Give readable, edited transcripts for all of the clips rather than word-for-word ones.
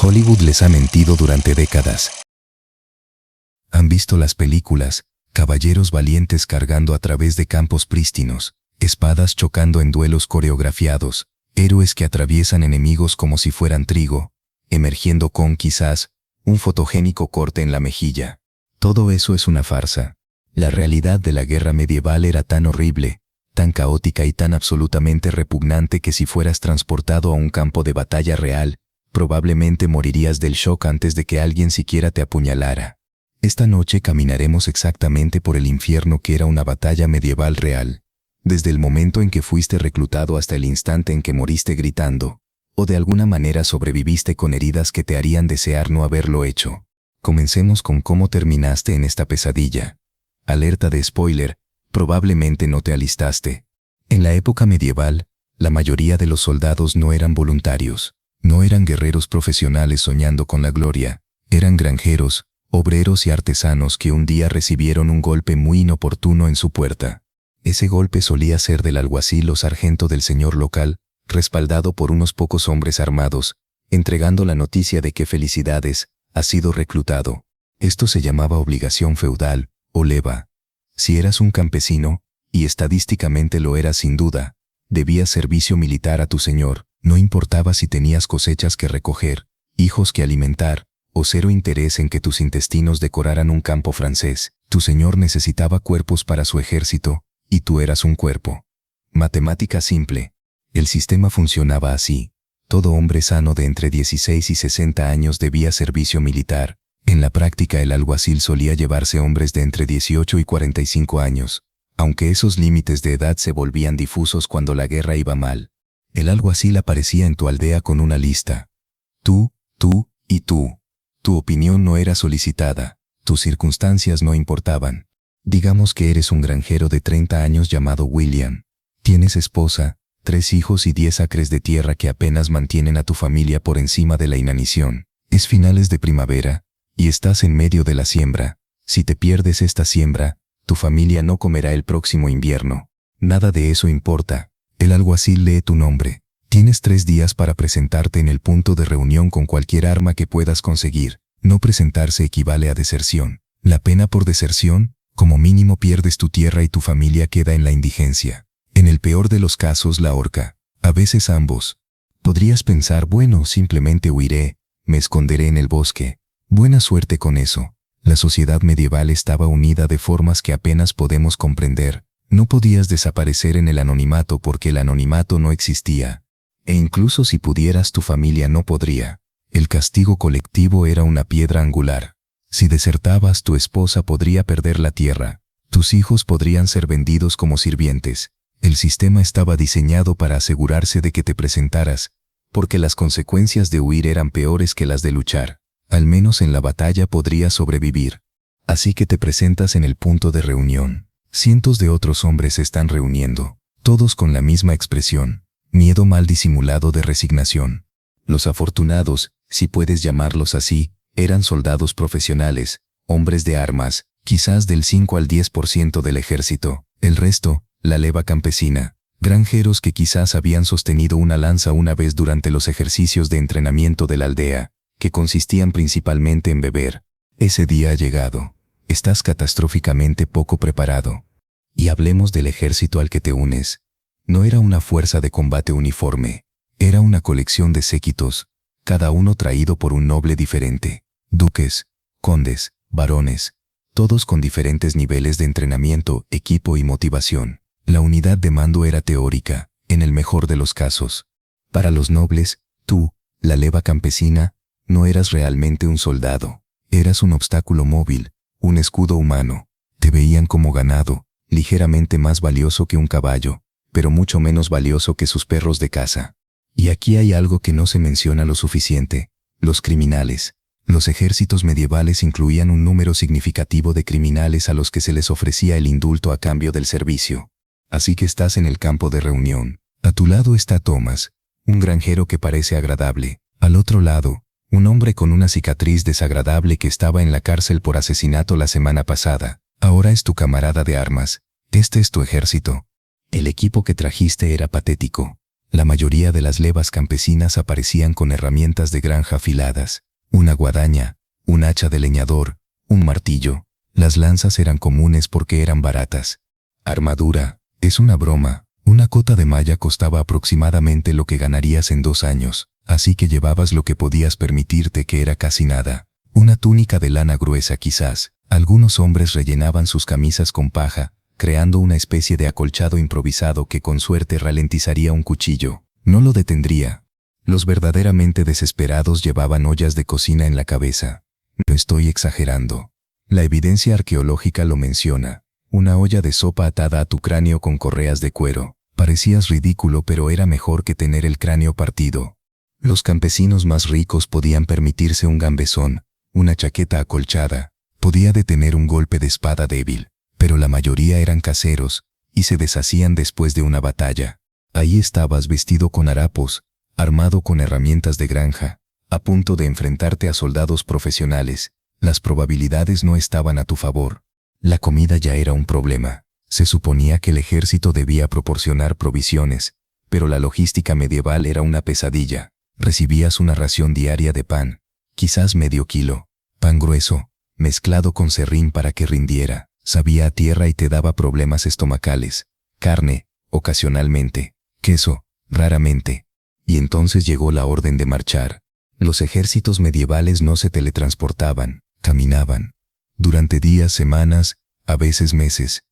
Hollywood les ha mentido durante décadas. Han visto las películas, caballeros valientes cargando a través de campos prístinos, espadas chocando en duelos coreografiados, héroes que atraviesan enemigos como si fueran trigo, emergiendo con, quizás, un fotogénico corte en la mejilla. Todo eso es una farsa. La realidad de la guerra medieval era tan horrible, tan caótica y tan absolutamente repugnante que si fueras transportado a un campo de batalla real, probablemente morirías del shock antes de que alguien siquiera te apuñalara. Esta noche caminaremos exactamente por el infierno que era una batalla medieval real, desde el momento en que fuiste reclutado hasta el instante en que moriste gritando, o de alguna manera sobreviviste con heridas que te harían desear no haberlo hecho. Comencemos con cómo terminaste en esta pesadilla. Alerta de spoiler, probablemente no te alistaste. En la época medieval, la mayoría de los soldados no eran voluntarios, no eran guerreros profesionales soñando con la gloria, eran granjeros, obreros y artesanos que un día recibieron un golpe muy inoportuno en su puerta. Ese golpe solía ser del alguacil o sargento del señor local, respaldado por unos pocos hombres armados, entregando la noticia de que felicidades, has sido reclutado. Esto se llamaba obligación feudal, o leva. Si eras un campesino, y estadísticamente lo eras sin duda, debías servicio militar a tu señor, no importaba si tenías cosechas que recoger, hijos que alimentar, o cero interés en que tus intestinos decoraran un campo francés. Tu señor necesitaba cuerpos para su ejército, y tú eras un cuerpo. Matemática simple. El sistema funcionaba así. Todo hombre sano de entre 16 y 60 años debía servicio militar. En la práctica el alguacil solía llevarse hombres de entre 18 y 45 años, aunque esos límites de edad se volvían difusos cuando la guerra iba mal. El alguacil aparecía en tu aldea con una lista. Tú y tú. Tu opinión no era solicitada, tus circunstancias no importaban. Digamos que eres un granjero de 30 años llamado William. Tienes esposa, 3 hijos y 10 acres de tierra que apenas mantienen a tu familia por encima de la inanición. Es finales de primavera, y estás en medio de la siembra. Si te pierdes esta siembra, tu familia no comerá el próximo invierno. Nada de eso importa. El alguacil lee tu nombre. Tienes 3 días para presentarte en el punto de reunión con cualquier arma que puedas conseguir. No presentarse equivale a deserción. La pena por deserción, como mínimo pierdes tu tierra y tu familia queda en la indigencia. En el peor de los casos la horca. A veces ambos. Podrías pensar, bueno, simplemente huiré, me esconderé en el bosque. Buena suerte con eso. La sociedad medieval estaba unida de formas que apenas podemos comprender. No podías desaparecer en el anonimato porque el anonimato no existía. E incluso si pudieras, tu familia no podría. El castigo colectivo era una piedra angular. Si desertabas, tu esposa podría perder la tierra. Tus hijos podrían ser vendidos como sirvientes. El sistema estaba diseñado para asegurarse de que te presentaras, porque las consecuencias de huir eran peores que las de luchar. Al menos en la batalla podrías sobrevivir. Así que te presentas en el punto de reunión. Cientos de otros hombres se están reuniendo, todos con la misma expresión, miedo mal disimulado de resignación. Los afortunados, si puedes llamarlos así, eran soldados profesionales, hombres de armas, quizás del 5 al 10% del ejército. El resto, la leva campesina, granjeros que quizás habían sostenido una lanza una vez durante los ejercicios de entrenamiento de la aldea, que consistían principalmente en beber. Ese día ha llegado. Estás catastróficamente poco preparado. Y hablemos del ejército al que te unes. No era una fuerza de combate uniforme, era una colección de séquitos, cada uno traído por un noble diferente. Duques, condes, varones, todos con diferentes niveles de entrenamiento, equipo y motivación. La unidad de mando era teórica, en el mejor de los casos. Para los nobles, tú, la leva campesina, no eras realmente un soldado. Eras un obstáculo móvil, un escudo humano. Te veían como ganado, ligeramente más valioso que un caballo, pero mucho menos valioso que sus perros de caza. Y aquí hay algo que no se menciona lo suficiente: los criminales. Los ejércitos medievales incluían un número significativo de criminales a los que se les ofrecía el indulto a cambio del servicio. Así que estás en el campo de reunión. A tu lado está Thomas, un granjero que parece agradable. Al otro lado, un hombre con una cicatriz desagradable que estaba en la cárcel por asesinato la semana pasada. Ahora es tu camarada de armas. Este es tu ejército. El equipo que trajiste era patético. La mayoría de las levas campesinas aparecían con herramientas de granja afiladas, una guadaña, un hacha de leñador, un martillo. Las lanzas eran comunes porque eran baratas. Armadura, es una broma. Una cota de malla costaba aproximadamente lo que ganarías en 2 años, así que llevabas lo que podías permitirte, que era casi nada. Una túnica de lana gruesa quizás. Algunos hombres rellenaban sus camisas con paja, creando una especie de acolchado improvisado que con suerte ralentizaría un cuchillo. No lo detendría. Los verdaderamente desesperados llevaban ollas de cocina en la cabeza. No estoy exagerando. La evidencia arqueológica lo menciona. Una olla de sopa atada a tu cráneo con correas de cuero. Parecías ridículo, pero era mejor que tener el cráneo partido. Los campesinos más ricos podían permitirse un gambesón, una chaqueta acolchada. Podía detener un golpe de espada débil, pero la mayoría eran caseros y se deshacían después de una batalla. Ahí estabas vestido con harapos, armado con herramientas de granja, a punto de enfrentarte a soldados profesionales. Las probabilidades no estaban a tu favor. La comida ya era un problema. Se suponía que el ejército debía proporcionar provisiones, pero la logística medieval era una pesadilla. Recibías una ración diaria de pan, quizás medio kilo, pan grueso, mezclado con serrín para que rindiera. Sabía a tierra y te daba problemas estomacales. Carne, ocasionalmente. Queso, raramente. Y entonces llegó la orden de marchar. Los ejércitos medievales no se teletransportaban, caminaban. Durante días, semanas, a veces meses.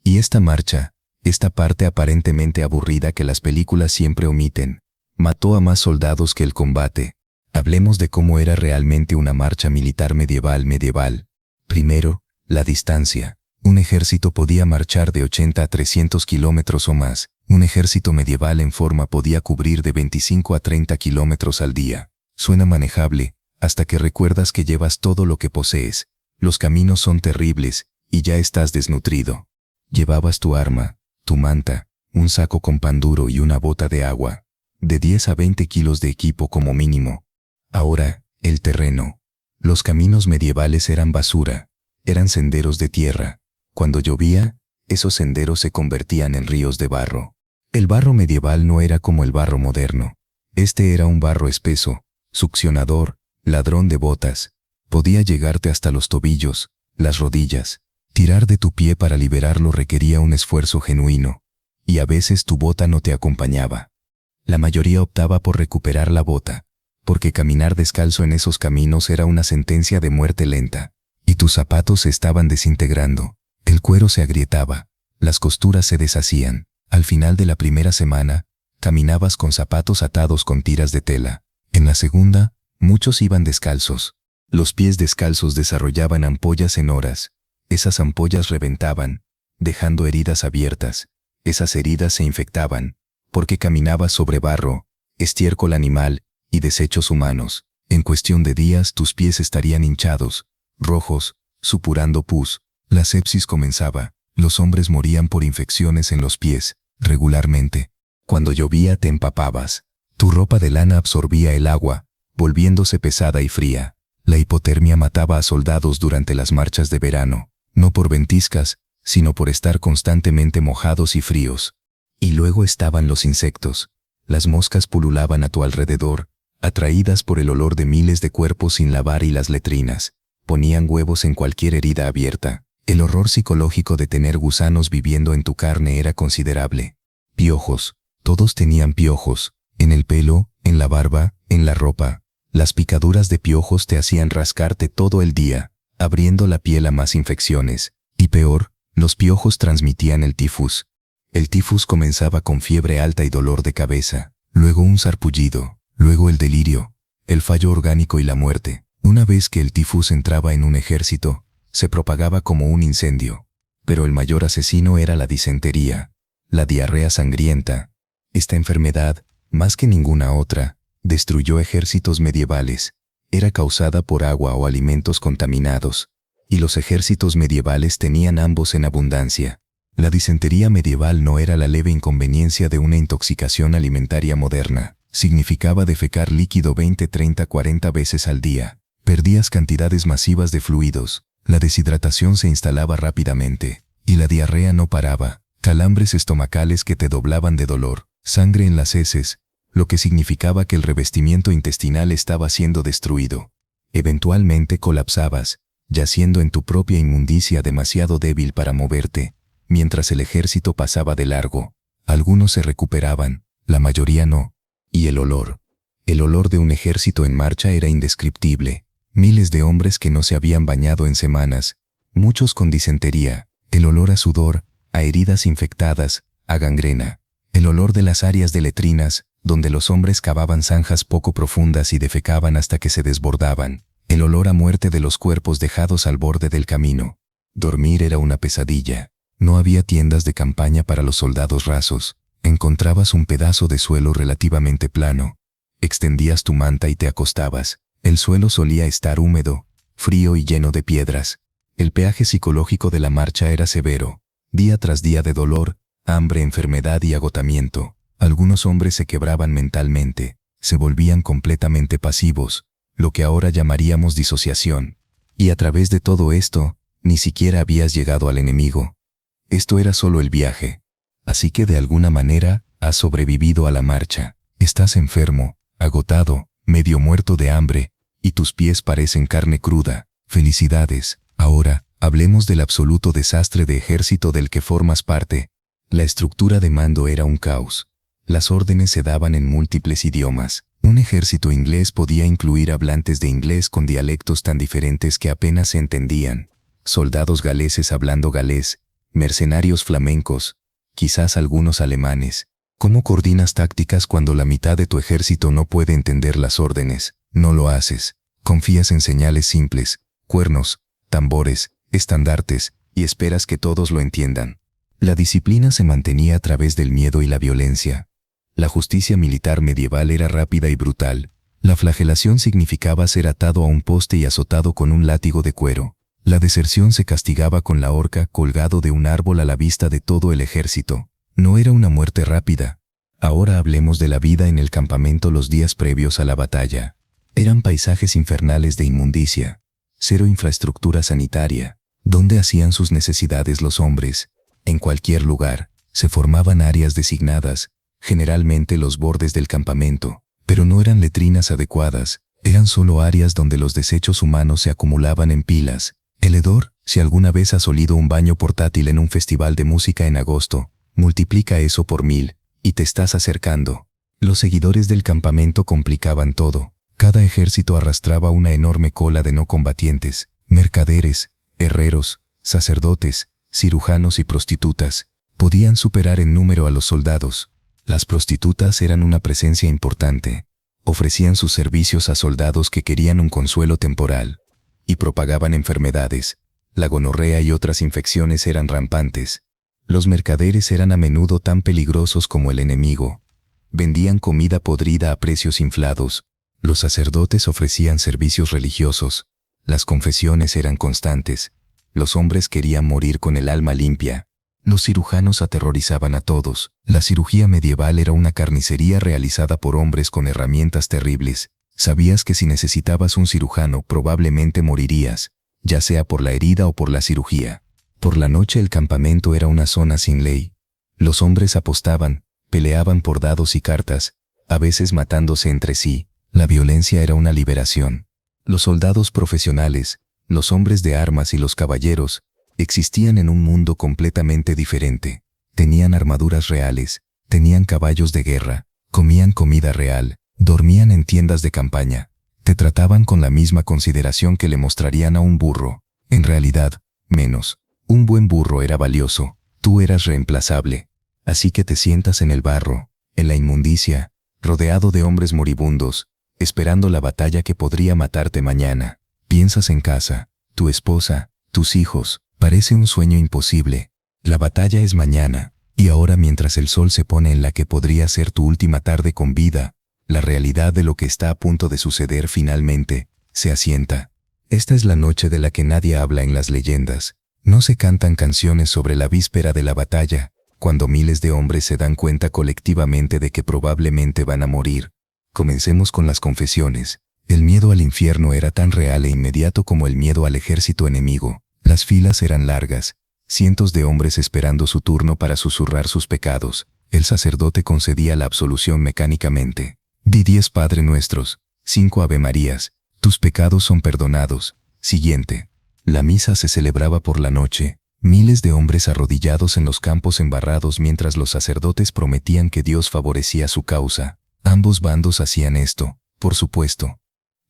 Y esta marcha, esta parte aparentemente aburrida que las películas siempre omiten, mató a más soldados que el combate. Hablemos de cómo era realmente una marcha militar medieval. Primero, la distancia. Un ejército podía marchar de 80 a 300 kilómetros o más. Un ejército medieval en forma podía cubrir de 25 a 30 kilómetros al día. Suena manejable, hasta que recuerdas que llevas todo lo que posees. Los caminos son terribles, y ya estás desnutrido. Llevabas tu arma, tu manta, un saco con pan duro y una bota de agua. De 10 a 20 kilos de equipo como mínimo. Ahora, el terreno. Los caminos medievales eran basura. Eran senderos de tierra. Cuando llovía, esos senderos se convertían en ríos de barro. El barro medieval no era como el barro moderno. Este era un barro espeso, succionador, ladrón de botas. Podía llegarte hasta los tobillos, las rodillas. Tirar de tu pie para liberarlo requería un esfuerzo genuino. Y a veces tu bota no te acompañaba. La mayoría optaba por recuperar la bota, porque caminar descalzo en esos caminos era una sentencia de muerte lenta. Y tus zapatos se estaban desintegrando. El cuero se agrietaba, las costuras se deshacían. Al final de la primera semana, caminabas con zapatos atados con tiras de tela. En la segunda, muchos iban descalzos. Los pies descalzos desarrollaban ampollas en horas. Esas ampollas reventaban, dejando heridas abiertas. Esas heridas se infectaban, porque caminabas sobre barro, estiércol animal y desechos humanos. En cuestión de días tus pies estarían hinchados, rojos, supurando pus. La sepsis comenzaba. Los hombres morían por infecciones en los pies, regularmente. Cuando llovía te empapabas. Tu ropa de lana absorbía el agua, volviéndose pesada y fría. La hipotermia mataba a soldados durante las marchas de verano, no por ventiscas, sino por estar constantemente mojados y fríos. Y luego estaban los insectos. Las moscas pululaban a tu alrededor, atraídas por el olor de miles de cuerpos sin lavar y las letrinas. Ponían huevos en cualquier herida abierta. El horror psicológico de tener gusanos viviendo en tu carne era considerable. Piojos. Todos tenían piojos. En el pelo, en la barba, en la ropa. Las picaduras de piojos te hacían rascarte todo el día, abriendo la piel a más infecciones. Y peor, los piojos transmitían el tifus. El tifus comenzaba con fiebre alta y dolor de cabeza. Luego un sarpullido. Luego el delirio. El fallo orgánico y la muerte. Una vez que el tifus entraba en un ejército, se propagaba como un incendio. Pero el mayor asesino era la disentería, la diarrea sangrienta. Esta enfermedad, más que ninguna otra, destruyó ejércitos medievales. Era causada por agua o alimentos contaminados, y los ejércitos medievales tenían ambos en abundancia. La disentería medieval no era la leve inconveniencia de una intoxicación alimentaria moderna. Significaba defecar líquido 20, 30, 40 veces al día. Perdías cantidades masivas de fluidos. La deshidratación se instalaba rápidamente, y la diarrea no paraba, calambres estomacales que te doblaban de dolor. sangre en las heces, lo que significaba que el revestimiento intestinal estaba siendo destruido. Eventualmente colapsabas, yaciendo en tu propia inmundicia demasiado débil para moverte, mientras el ejército pasaba de largo. Algunos se recuperaban, la mayoría no. Y el olor de un ejército en marcha era indescriptible. Miles de hombres que no se habían bañado en semanas, muchos con disentería, el olor a sudor, a heridas infectadas, a gangrena, el olor de las áreas de letrinas, donde los hombres cavaban zanjas poco profundas y defecaban hasta que se desbordaban, el olor a muerte de los cuerpos dejados al borde del camino. Dormir era una pesadilla. No había tiendas de campaña para los soldados rasos. Encontrabas un pedazo de suelo relativamente plano. Extendías tu manta y te acostabas. El suelo solía estar húmedo, frío y lleno de piedras. El peaje psicológico de la marcha era severo. Día tras día de dolor, hambre, enfermedad y agotamiento. Algunos hombres se quebraban mentalmente, se volvían completamente pasivos, lo que ahora llamaríamos disociación. Y a través de todo esto, ni siquiera habías llegado al enemigo. Esto era solo el viaje. Así que de alguna manera, has sobrevivido a la marcha. Estás enfermo, agotado, medio muerto de hambre, y tus pies parecen carne cruda. Felicidades. Ahora, hablemos del absoluto desastre de ejército del que formas parte. La estructura de mando era un caos. Las órdenes se daban en múltiples idiomas. Un ejército inglés podía incluir hablantes de inglés con dialectos tan diferentes que apenas se entendían. Soldados galeses hablando galés, mercenarios flamencos, quizás algunos alemanes. ¿Cómo coordinas tácticas cuando la mitad de tu ejército no puede entender las órdenes? No lo haces. Confías en señales simples, cuernos, tambores, estandartes, y esperas que todos lo entiendan. La disciplina se mantenía a través del miedo y la violencia. La justicia militar medieval era rápida y brutal. La flagelación significaba ser atado a un poste y azotado con un látigo de cuero. La deserción se castigaba con la horca colgado de un árbol a la vista de todo el ejército. No era una muerte rápida. Ahora hablemos de la vida en el campamento los días previos a la batalla. Eran paisajes infernales de inmundicia. Cero infraestructura sanitaria. ¿Dónde hacían sus necesidades los hombres? En cualquier lugar. Se formaban áreas designadas, generalmente los bordes del campamento, pero no eran letrinas adecuadas, eran solo áreas donde los desechos humanos se acumulaban en pilas. El hedor, si alguna vez has olido un baño portátil en un festival de música en agosto, multiplica eso por 1000, y te estás acercando. Los seguidores del campamento complicaban todo. Cada ejército arrastraba una enorme cola de no combatientes, mercaderes, herreros, sacerdotes, cirujanos y prostitutas. Podían superar en número a los soldados. Las prostitutas eran una presencia importante. Ofrecían sus servicios a soldados que querían un consuelo temporal. Y propagaban enfermedades. La gonorrea y otras infecciones eran rampantes. Los mercaderes eran a menudo tan peligrosos como el enemigo. Vendían comida podrida a precios inflados. Los sacerdotes ofrecían servicios religiosos. Las confesiones eran constantes. Los hombres querían morir con el alma limpia. Los cirujanos aterrorizaban a todos. La cirugía medieval era una carnicería realizada por hombres con herramientas terribles. Sabías que si necesitabas un cirujano probablemente morirías, ya sea por la herida o por la cirugía. Por la noche el campamento era una zona sin ley. Los hombres apostaban, peleaban por dados y cartas, a veces matándose entre sí. La violencia era una liberación. Los soldados profesionales, los hombres de armas y los caballeros, existían en un mundo completamente diferente. Tenían armaduras reales, tenían caballos de guerra, comían comida real, dormían en tiendas de campaña. Te trataban con la misma consideración que le mostrarían a un burro. En realidad, menos. Un buen burro era valioso, tú eras reemplazable. Así que te sientas en el barro, en la inmundicia, rodeado de hombres moribundos, esperando la batalla que podría matarte mañana. Piensas en casa, tu esposa, tus hijos. Parece un sueño imposible. La batalla es mañana, y ahora mientras el sol se pone en la que podría ser tu última tarde con vida, la realidad de lo que está a punto de suceder finalmente se asienta. Esta es la noche de la que nadie habla en las leyendas. No se cantan canciones sobre la víspera de la batalla, cuando miles de hombres se dan cuenta colectivamente de que probablemente van a morir. Comencemos con las confesiones. El miedo al infierno era tan real e inmediato como el miedo al ejército enemigo. Las filas eran largas, cientos de hombres esperando su turno para susurrar sus pecados. El sacerdote concedía la absolución mecánicamente. Di 10 Padre Nuestros, 5 Ave Marías, tus pecados son perdonados. Siguiente. La misa se celebraba por la noche. Miles de hombres arrodillados en los campos embarrados mientras los sacerdotes prometían que Dios favorecía su causa. Ambos bandos hacían esto, por supuesto.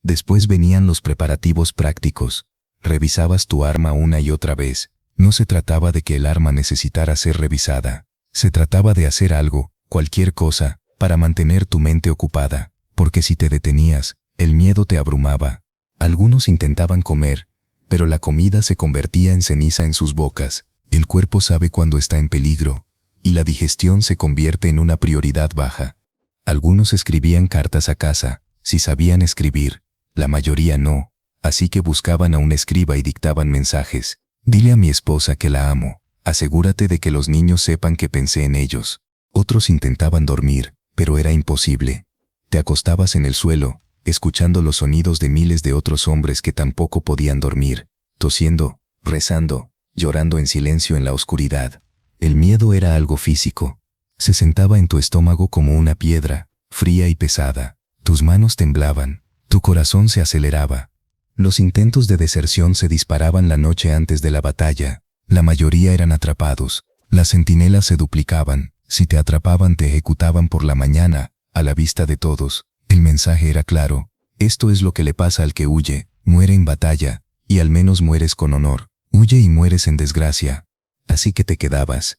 Después venían los preparativos prácticos. Revisabas tu arma una y otra vez. No se trataba de que el arma necesitara ser revisada. Se trataba de hacer algo, cualquier cosa, para mantener tu mente ocupada, porque si te detenías, el miedo te abrumaba. Algunos intentaban comer, pero la comida se convertía en ceniza en sus bocas. El cuerpo sabe cuando está en peligro, y la digestión se convierte en una prioridad baja. Algunos escribían cartas a casa, si sabían escribir. La mayoría no, así que buscaban a un escriba y dictaban mensajes. Dile a mi esposa que la amo. Asegúrate de que los niños sepan que pensé en ellos. Otros intentaban dormir, pero era imposible. Te acostabas en el suelo, escuchando los sonidos de miles de otros hombres que tampoco podían dormir, tosiendo, rezando, llorando en silencio en la oscuridad. El miedo era algo físico. Se sentaba en tu estómago como una piedra, fría y pesada. Tus manos temblaban, tu corazón se aceleraba. Los intentos de deserción se disparaban la noche antes de la batalla. La mayoría eran atrapados. Las centinelas se duplicaban. Si te atrapaban te ejecutaban por la mañana, a la vista de todos. El mensaje era claro. Esto es lo que le pasa al que huye. Muere en batalla, y al menos mueres con honor. Huye y mueres en desgracia. Así que te quedabas.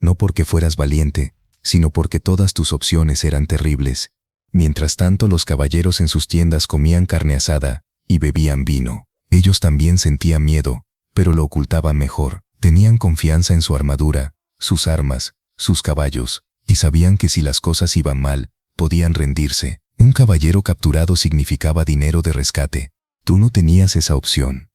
No porque fueras valiente, sino porque todas tus opciones eran terribles. Mientras tanto los caballeros en sus tiendas comían carne asada y bebían vino. Ellos también sentían miedo, pero lo ocultaban mejor. Tenían confianza en su armadura, sus armas, sus caballos, y sabían que si las cosas iban mal, podían rendirse. Un caballero capturado significaba dinero de rescate. Tú no tenías esa opción.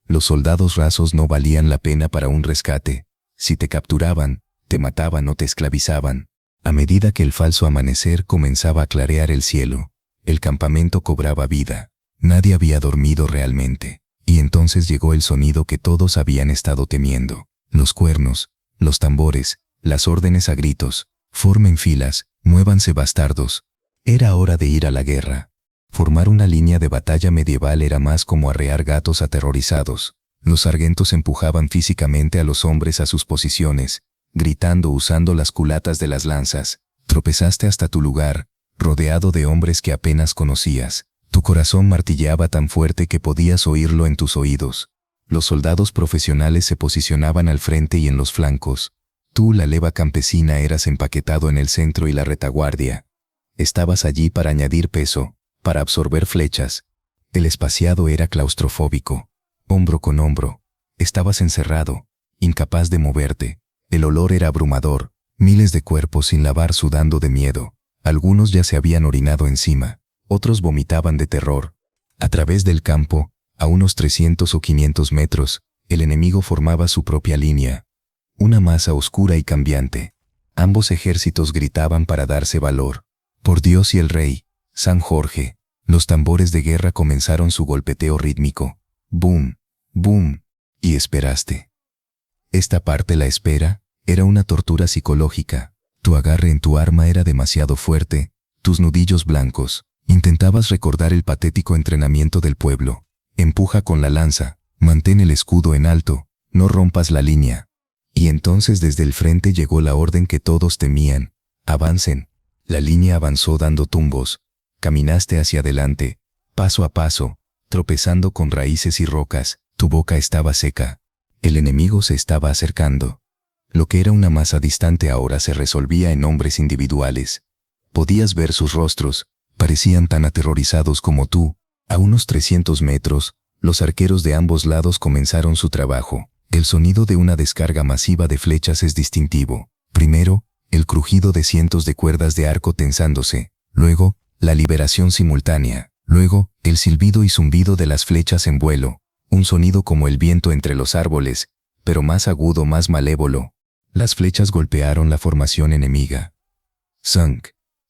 Los soldados rasos no valían la pena para un rescate. Si te capturaban, te mataban o te esclavizaban. A medida que el falso amanecer comenzaba a clarear el cielo, el campamento cobraba vida. Nadie había dormido realmente. Y entonces llegó el sonido que todos habían estado temiendo. Los cuernos, los tambores, las órdenes a gritos. Formen filas, muévanse bastardos. Era hora de ir a la guerra. Formar una línea de batalla medieval era más como arrear gatos aterrorizados. Los sargentos empujaban físicamente a los hombres a sus posiciones, gritando usando las culatas de las lanzas. Tropezaste hasta tu lugar, rodeado de hombres que apenas conocías. Tu corazón martilleaba tan fuerte que podías oírlo en tus oídos. Los soldados profesionales se posicionaban al frente y en los flancos. Tú, la leva campesina, eras empaquetado en el centro y la retaguardia. Estabas allí para añadir peso, para absorber flechas. El espaciado era claustrofóbico. Hombro con hombro. Estabas encerrado, incapaz de moverte. El olor era abrumador. Miles de cuerpos sin lavar sudando de miedo. Algunos ya se habían orinado encima. Otros vomitaban de terror. A través del campo, a unos 300 o 500 metros, el enemigo formaba su propia línea. Una masa oscura y cambiante. Ambos ejércitos gritaban para darse valor. Por Dios y el Rey, San Jorge. Los tambores de guerra comenzaron su golpeteo rítmico. Boom, boom. Y esperaste. Esta parte, la espera, era una tortura psicológica. Tu agarre en tu arma era demasiado fuerte, tus nudillos blancos. Intentabas recordar el patético entrenamiento del pueblo. Empuja con la lanza, mantén el escudo en alto, no rompas la línea. Y entonces desde el frente llegó la orden que todos temían. Avancen. La línea avanzó dando tumbos. Caminaste hacia adelante, paso a paso, tropezando con raíces y rocas. Tu boca estaba seca. El enemigo se estaba acercando. Lo que era una masa distante ahora se resolvía en hombres individuales. Podías ver sus rostros. Parecían tan aterrorizados como tú. A unos 300 metros, los arqueros de ambos lados comenzaron su trabajo. El sonido de una descarga masiva de flechas es distintivo. Primero, el crujido de cientos de cuerdas de arco tensándose. Luego, la liberación simultánea. Luego, el silbido y zumbido de las flechas en vuelo. Un sonido como el viento entre los árboles, pero más agudo, más malévolo. Las flechas golpearon la formación enemiga. Zunk,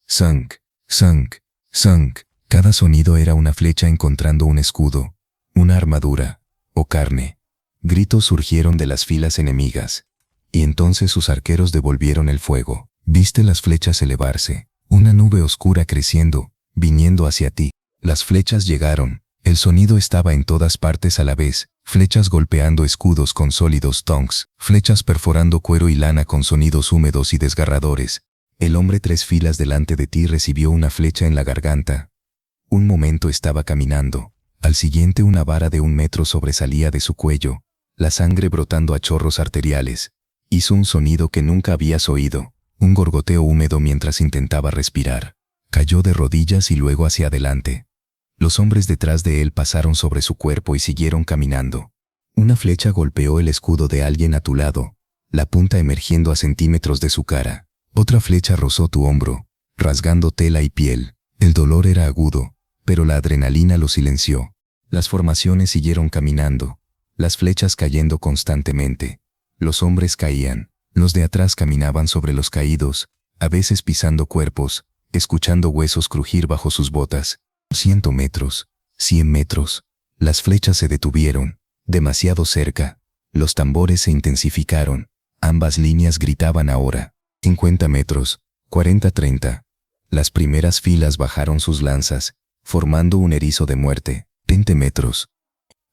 zunk, zunk. Zunk. Cada sonido era una flecha encontrando un escudo, una armadura, o carne. Gritos surgieron de las filas enemigas. Y entonces sus arqueros devolvieron el fuego. Viste las flechas elevarse, una nube oscura creciendo, viniendo hacia ti. Las flechas llegaron. El sonido estaba en todas partes a la vez, flechas golpeando escudos con sólidos tongs, flechas perforando cuero y lana con sonidos húmedos y desgarradores. El hombre 3 filas delante de ti recibió una flecha en la garganta. Un momento estaba caminando. Al siguiente una vara de 1 metro sobresalía de su cuello, la sangre brotando a chorros arteriales. Hizo un sonido que nunca habías oído, un gorgoteo húmedo mientras intentaba respirar. Cayó de rodillas y luego hacia adelante. Los hombres detrás de él pasaron sobre su cuerpo y siguieron caminando. Una flecha golpeó el escudo de alguien a tu lado, la punta emergiendo a centímetros de su cara. Otra flecha rozó tu hombro, rasgando tela y piel. El dolor era agudo, pero la adrenalina lo silenció. Las formaciones siguieron caminando, las flechas cayendo constantemente. Los hombres caían, los de atrás caminaban sobre los caídos, a veces pisando cuerpos, escuchando huesos crujir bajo sus botas. 100 metros, 100 metros. Las flechas se detuvieron, demasiado cerca. Los tambores se intensificaron. Ambas líneas gritaban ahora. 50 metros, 40-30. Las primeras filas bajaron sus lanzas, formando un erizo de muerte. 20 metros.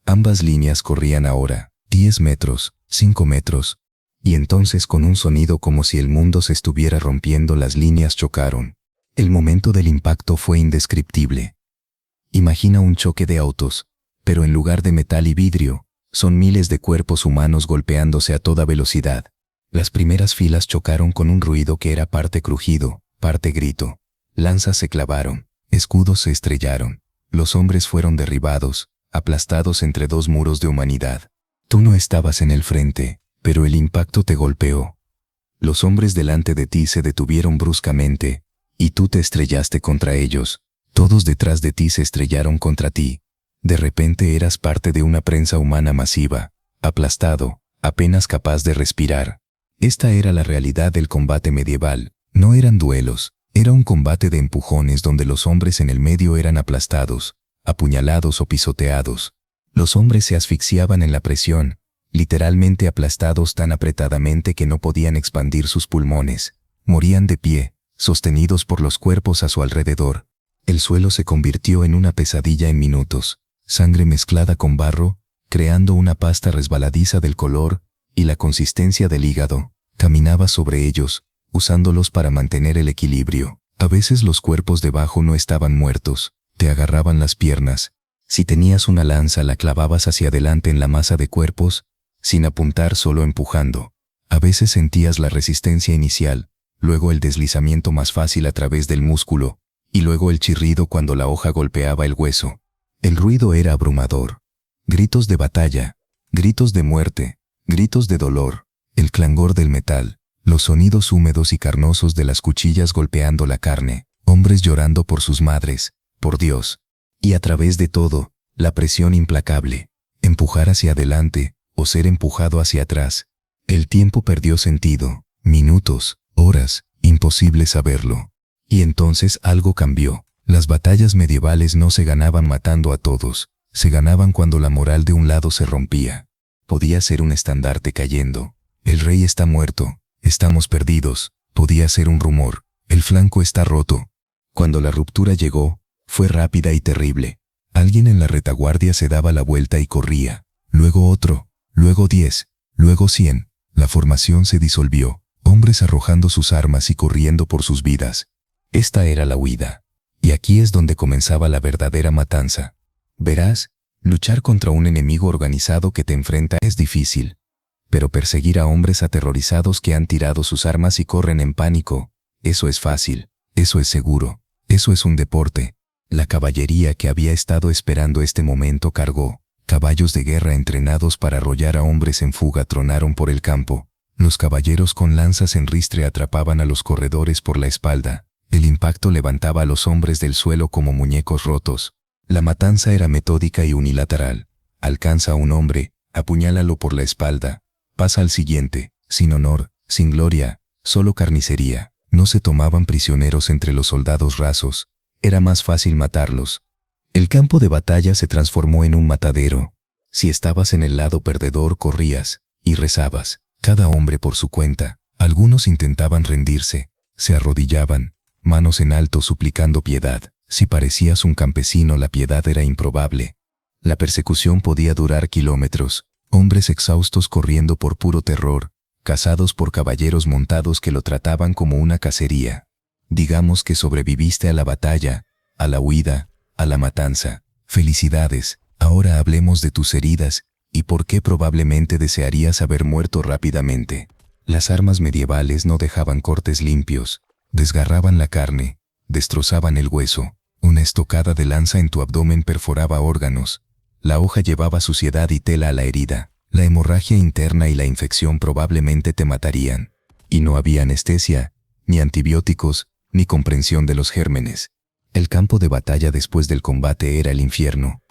Ambas líneas corrían ahora. 10 metros, 5 metros. Y entonces con un sonido como si el mundo se estuviera rompiendo, las líneas chocaron. El momento del impacto fue indescriptible. Imagina un choque de autos, pero en lugar de metal y vidrio, son miles de cuerpos humanos golpeándose a toda velocidad. Las primeras filas chocaron con un ruido que era parte crujido, parte grito. Lanzas se clavaron, escudos se estrellaron. Los hombres fueron derribados, aplastados entre 2 muros de humanidad. Tú no estabas en el frente, pero el impacto te golpeó. Los hombres delante de ti se detuvieron bruscamente, y tú te estrellaste contra ellos. Todos detrás de ti se estrellaron contra ti. De repente eras parte de una prensa humana masiva, aplastado, apenas capaz de respirar. Esta era la realidad del combate medieval. No eran duelos, era un combate de empujones donde los hombres en el medio eran aplastados, apuñalados o pisoteados. Los hombres se asfixiaban en la presión, literalmente aplastados tan apretadamente que no podían expandir sus pulmones. Morían de pie, sostenidos por los cuerpos a su alrededor. El suelo se convirtió en una pesadilla en minutos, sangre mezclada con barro, creando una pasta resbaladiza del color y la consistencia del hígado. Caminaba sobre ellos, usándolos para mantener el equilibrio. A veces los cuerpos debajo no estaban muertos, te agarraban las piernas. Si tenías una lanza la clavabas hacia adelante en la masa de cuerpos, sin apuntar, solo empujando. A veces sentías la resistencia inicial, luego el deslizamiento más fácil a través del músculo, y luego el chirrido cuando la hoja golpeaba el hueso. El ruido era abrumador. Gritos de batalla, gritos de muerte, gritos de dolor, el clangor del metal, los sonidos húmedos y carnosos de las cuchillas golpeando la carne, hombres llorando por sus madres, por Dios. Y a través de todo, la presión implacable, empujar hacia adelante o ser empujado hacia atrás. El tiempo perdió sentido, minutos, horas, imposible saberlo. Y entonces algo cambió. Las batallas medievales no se ganaban matando a todos, se ganaban cuando la moral de un lado se rompía. Podía ser un estandarte cayendo. El rey está muerto, estamos perdidos. Podía ser un rumor, el flanco está roto. Cuando la ruptura llegó, fue rápida y terrible. Alguien en la retaguardia se daba la vuelta y corría. Luego otro, luego 10, luego 100. La formación se disolvió, hombres arrojando sus armas y corriendo por sus vidas. Esta era la huida. Y aquí es donde comenzaba la verdadera matanza. Verás, luchar contra un enemigo organizado que te enfrenta es difícil. Pero perseguir a hombres aterrorizados que han tirado sus armas y corren en pánico, eso es fácil, eso es seguro, eso es un deporte. La caballería que había estado esperando este momento cargó. Caballos de guerra entrenados para arrollar a hombres en fuga tronaron por el campo. Los caballeros con lanzas en ristre atrapaban a los corredores por la espalda. El impacto levantaba a los hombres del suelo como muñecos rotos. La matanza era metódica y unilateral. Alcanza a un hombre, apuñálalo por la espalda. Pasa al siguiente, sin honor, sin gloria, solo carnicería. No se tomaban prisioneros entre los soldados rasos. Era más fácil matarlos. El campo de batalla se transformó en un matadero. Si estabas en el lado perdedor, corrías y rezabas, cada hombre por su cuenta. Algunos intentaban rendirse, Se arrodillaban, manos en alto suplicando piedad. Si parecías un campesino, la piedad era improbable. La persecución podía durar kilómetros, hombres exhaustos corriendo por puro terror, cazados por caballeros montados que lo trataban como una cacería. Digamos que sobreviviste a la batalla, a la huida, a la matanza. Felicidades. Ahora hablemos de tus heridas y por qué probablemente desearías haber muerto rápidamente. Las armas medievales no dejaban cortes limpios, desgarraban la carne, destrozaban el hueso. Una estocada de lanza en tu abdomen perforaba órganos. La hoja llevaba suciedad y tela a la herida. La hemorragia interna y la infección probablemente te matarían. Y no había anestesia, ni antibióticos, ni comprensión de los gérmenes. El campo de batalla después del combate era el infierno.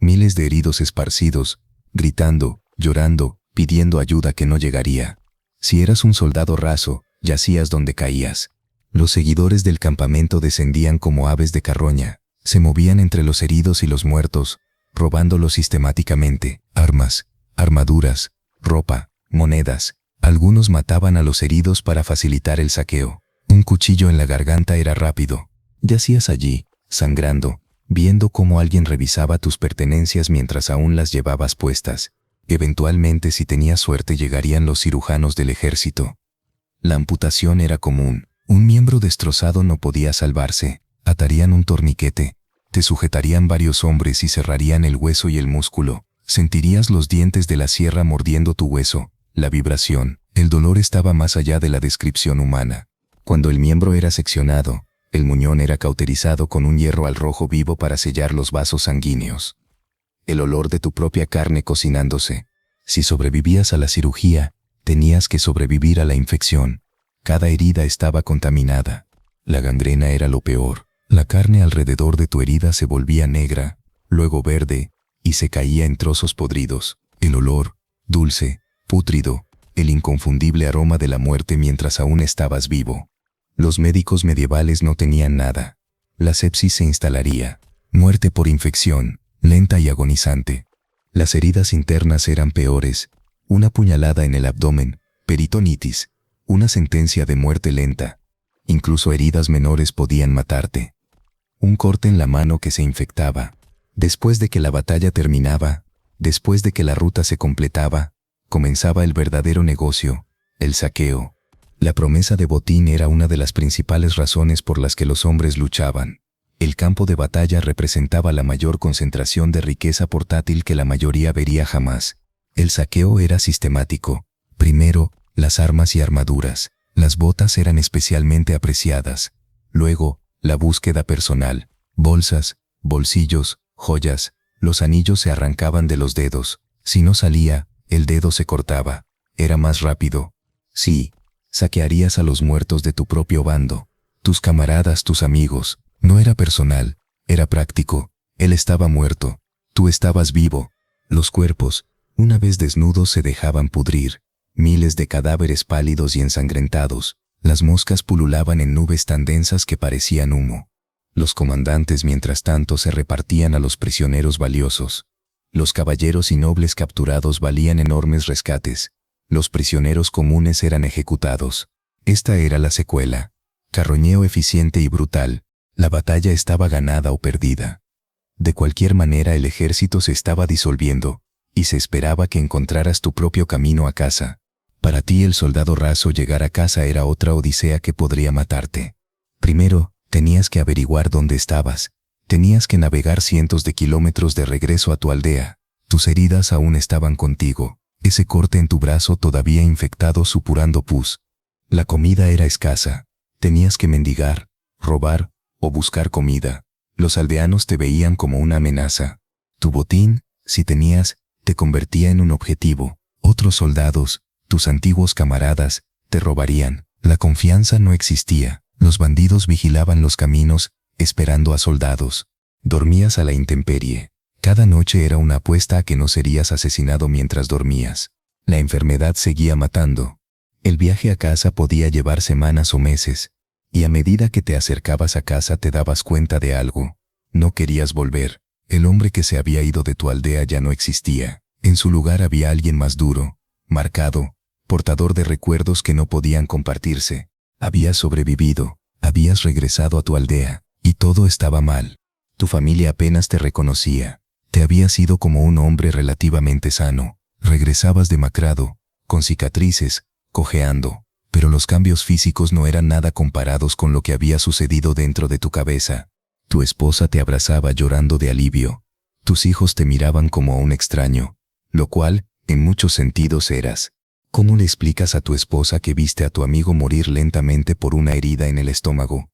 Miles de heridos esparcidos, gritando, llorando, pidiendo ayuda que no llegaría. Si eras un soldado raso, yacías donde caías. Los seguidores del campamento descendían como aves de carroña, se movían entre los heridos y los muertos, robándolos sistemáticamente, armas, armaduras, ropa, monedas. Algunos mataban a los heridos para facilitar el saqueo. Un cuchillo en la garganta era rápido. Yacías allí, sangrando, viendo cómo alguien revisaba tus pertenencias mientras aún las llevabas puestas. Eventualmente, si tenías suerte, llegarían los cirujanos del ejército. La amputación era común. Un miembro destrozado no podía salvarse. Atarían un torniquete, te sujetarían varios hombres y cerrarían el hueso y el músculo. Sentirías los dientes de la sierra mordiendo tu hueso. La vibración, el dolor estaba más allá de la descripción humana. Cuando el miembro era seccionado, el muñón era cauterizado con un hierro al rojo vivo para sellar los vasos sanguíneos. El olor de tu propia carne cocinándose. Si sobrevivías a la cirugía, tenías que sobrevivir a la infección. Cada herida estaba contaminada. La gangrena era lo peor. La carne alrededor de tu herida se volvía negra, luego verde, y se caía en trozos podridos. El olor, dulce, pútrido, el inconfundible aroma de la muerte mientras aún estabas vivo. Los médicos medievales no tenían nada. La sepsis se instalaría. Muerte por infección, lenta y agonizante. Las heridas internas eran peores. Una puñalada en el abdomen, peritonitis, una sentencia de muerte lenta. Incluso heridas menores podían matarte. Un corte en la mano que se infectaba. Después de que la batalla terminaba, después de que la ruta se completaba, comenzaba el verdadero negocio, el saqueo. La promesa de botín era una de las principales razones por las que los hombres luchaban. El campo de batalla representaba la mayor concentración de riqueza portátil que la mayoría vería jamás. El saqueo era sistemático. Primero, las armas y armaduras. Las botas eran especialmente apreciadas. Luego, la búsqueda personal. Bolsas, bolsillos, joyas. Los anillos se arrancaban de los dedos. Si no salía, el dedo se cortaba. Era más rápido. Sí, saquearías a los muertos de tu propio bando. Tus camaradas, tus amigos. No era personal, era práctico. Él estaba muerto. Tú estabas vivo. Los cuerpos, una vez desnudos, se dejaban pudrir. Miles de cadáveres pálidos y ensangrentados. Las moscas pululaban en nubes tan densas que parecían humo. Los comandantes, mientras tanto, se repartían a los prisioneros valiosos. Los caballeros y nobles capturados valían enormes rescates. Los prisioneros comunes eran ejecutados. Esta era la secuela. Carroñeo eficiente y brutal. La batalla estaba ganada o perdida. De cualquier manera, el ejército se estaba disolviendo, y se esperaba que encontraras tu propio camino a casa. Para ti, el soldado raso, llegar a casa era otra odisea que podría matarte. Primero, tenías que averiguar dónde estabas. Tenías que navegar cientos de kilómetros de regreso a tu aldea. Tus heridas aún estaban contigo. Ese corte en tu brazo todavía infectado, supurando pus. La comida era escasa. Tenías que mendigar, robar o buscar comida. Los aldeanos te veían como una amenaza. Tu botín, si tenías, te convertía en un objetivo. Otros soldados, tus antiguos camaradas, te robarían. La confianza no existía. Los bandidos vigilaban los caminos, esperando a soldados. Dormías a la intemperie. Cada noche era una apuesta a que no serías asesinado mientras dormías. La enfermedad seguía matando. El viaje a casa podía llevar semanas o meses, y a medida que te acercabas a casa te dabas cuenta de algo. No querías volver. El hombre que se había ido de tu aldea ya no existía. En su lugar había alguien más duro, marcado, portador de recuerdos que no podían compartirse. Habías sobrevivido, habías regresado a tu aldea, y todo estaba mal. Tu familia apenas te reconocía. Te habías ido como un hombre relativamente sano. Regresabas demacrado, con cicatrices, cojeando. Pero los cambios físicos no eran nada comparados con lo que había sucedido dentro de tu cabeza. Tu esposa te abrazaba llorando de alivio. Tus hijos te miraban como un extraño, lo cual, en muchos sentidos eras. ¿Cómo le explicas a tu esposa que viste a tu amigo morir lentamente por una herida en el estómago?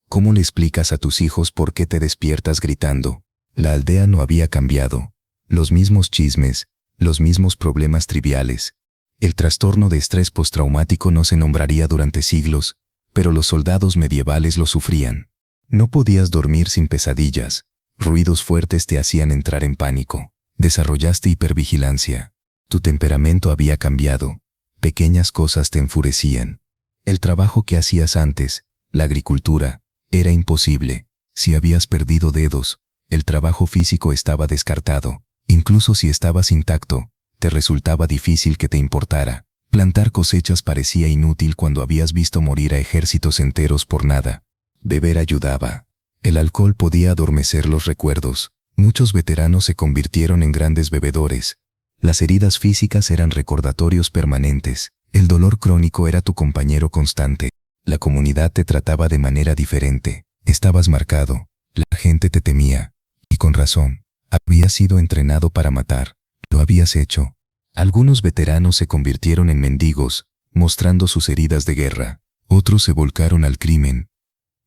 ¿Cómo le explicas a tus hijos por qué te despiertas gritando? La aldea no había cambiado. Los mismos chismes, los mismos problemas triviales. El trastorno de estrés postraumático no se nombraría durante siglos, pero los soldados medievales lo sufrían. No podías dormir sin pesadillas. Ruidos fuertes te hacían entrar en pánico. Desarrollaste hipervigilancia. Tu temperamento había cambiado. Pequeñas cosas te enfurecían. El trabajo que hacías antes, la agricultura, era imposible. Si habías perdido dedos, el trabajo físico estaba descartado. Incluso si estabas intacto, te resultaba difícil que te importara. Plantar cosechas parecía inútil cuando habías visto morir a ejércitos enteros por nada. Beber ayudaba. El alcohol podía adormecer los recuerdos. Muchos veteranos se convirtieron en grandes bebedores. Las heridas físicas eran recordatorios permanentes. El dolor crónico era tu compañero constante. La comunidad te trataba de manera diferente. Estabas marcado. La gente te temía. Y con razón. Habías sido entrenado para matar. Lo habías hecho. Algunos veteranos se convirtieron en mendigos, mostrando sus heridas de guerra. Otros se volcaron al crimen.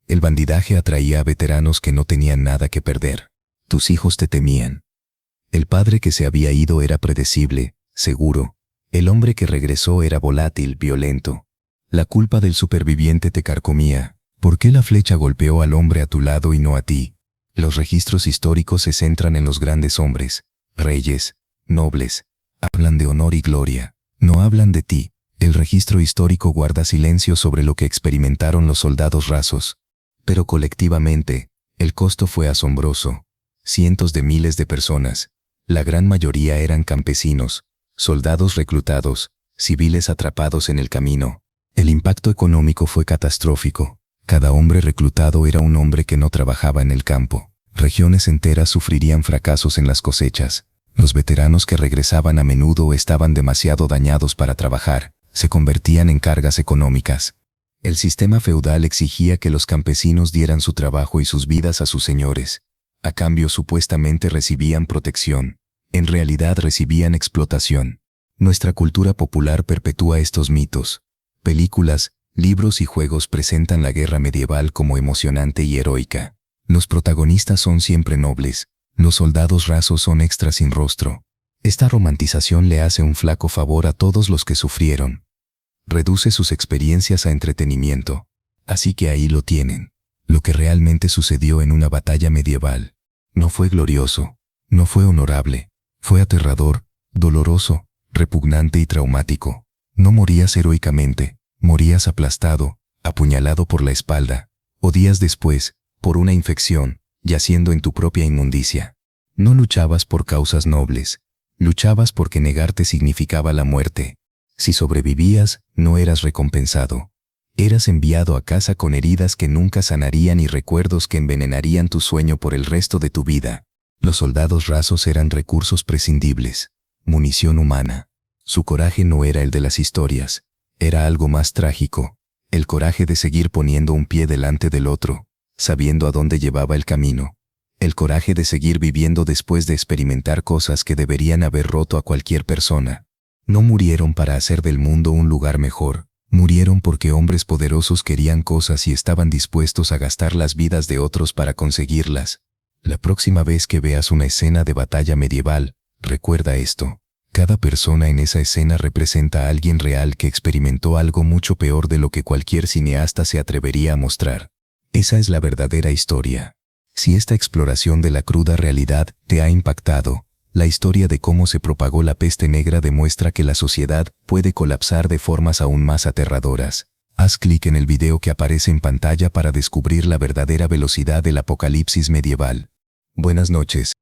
El bandidaje atraía a veteranos que no tenían nada que perder. Tus hijos te temían. El padre que se había ido era predecible, seguro. El hombre que regresó era volátil, violento. La culpa del superviviente te carcomía. ¿Por qué la flecha golpeó al hombre a tu lado y no a ti? Los registros históricos se centran en los grandes hombres, reyes, nobles. Hablan de honor y gloria. No hablan de ti. El registro histórico guarda silencio sobre lo que experimentaron los soldados rasos. Pero colectivamente, el costo fue asombroso. Cientos de miles de personas. La gran mayoría eran campesinos, soldados reclutados, civiles atrapados en el camino. El impacto económico fue catastrófico. Cada hombre reclutado era un hombre que no trabajaba en el campo. Regiones enteras sufrirían fracasos en las cosechas. Los veteranos que regresaban a menudo estaban demasiado dañados para trabajar. Se convertían en cargas económicas. El sistema feudal exigía que los campesinos dieran su trabajo y sus vidas a sus señores. A cambio supuestamente recibían protección. En realidad recibían explotación. Nuestra cultura popular perpetúa estos mitos. Películas, libros y juegos presentan la guerra medieval como emocionante y heroica. Los protagonistas son siempre nobles. Los soldados rasos son extras sin rostro. Esta romantización le hace un flaco favor a todos los que sufrieron. Reduce sus experiencias a entretenimiento. Así que ahí lo tienen. Lo que realmente sucedió en una batalla medieval. No fue glorioso, no fue honorable, fue aterrador, doloroso, repugnante y traumático. No morías heroicamente, morías aplastado, apuñalado por la espalda, o días después, por una infección, yaciendo en tu propia inmundicia. No luchabas por causas nobles, luchabas porque negarte significaba la muerte. Si sobrevivías, no eras recompensado. Eras enviado a casa con heridas que nunca sanarían y recuerdos que envenenarían tu sueño por el resto de tu vida. Los soldados rasos eran recursos prescindibles, munición humana. Su coraje no era el de las historias, era algo más trágico, el coraje de seguir poniendo un pie delante del otro, sabiendo a dónde llevaba el camino. El coraje de seguir viviendo después de experimentar cosas que deberían haber roto a cualquier persona. No murieron para hacer del mundo un lugar mejor, murieron porque hombres poderosos querían cosas y estaban dispuestos a gastar las vidas de otros para conseguirlas. La próxima vez que veas una escena de batalla medieval, recuerda esto. Cada persona en esa escena representa a alguien real que experimentó algo mucho peor de lo que cualquier cineasta se atrevería a mostrar. Esa es la verdadera historia. Si esta exploración de la cruda realidad te ha impactado, la historia de cómo se propagó la peste negra demuestra que la sociedad puede colapsar de formas aún más aterradoras. Haz clic en el video que aparece en pantalla para descubrir la verdadera velocidad del apocalipsis medieval. Buenas noches.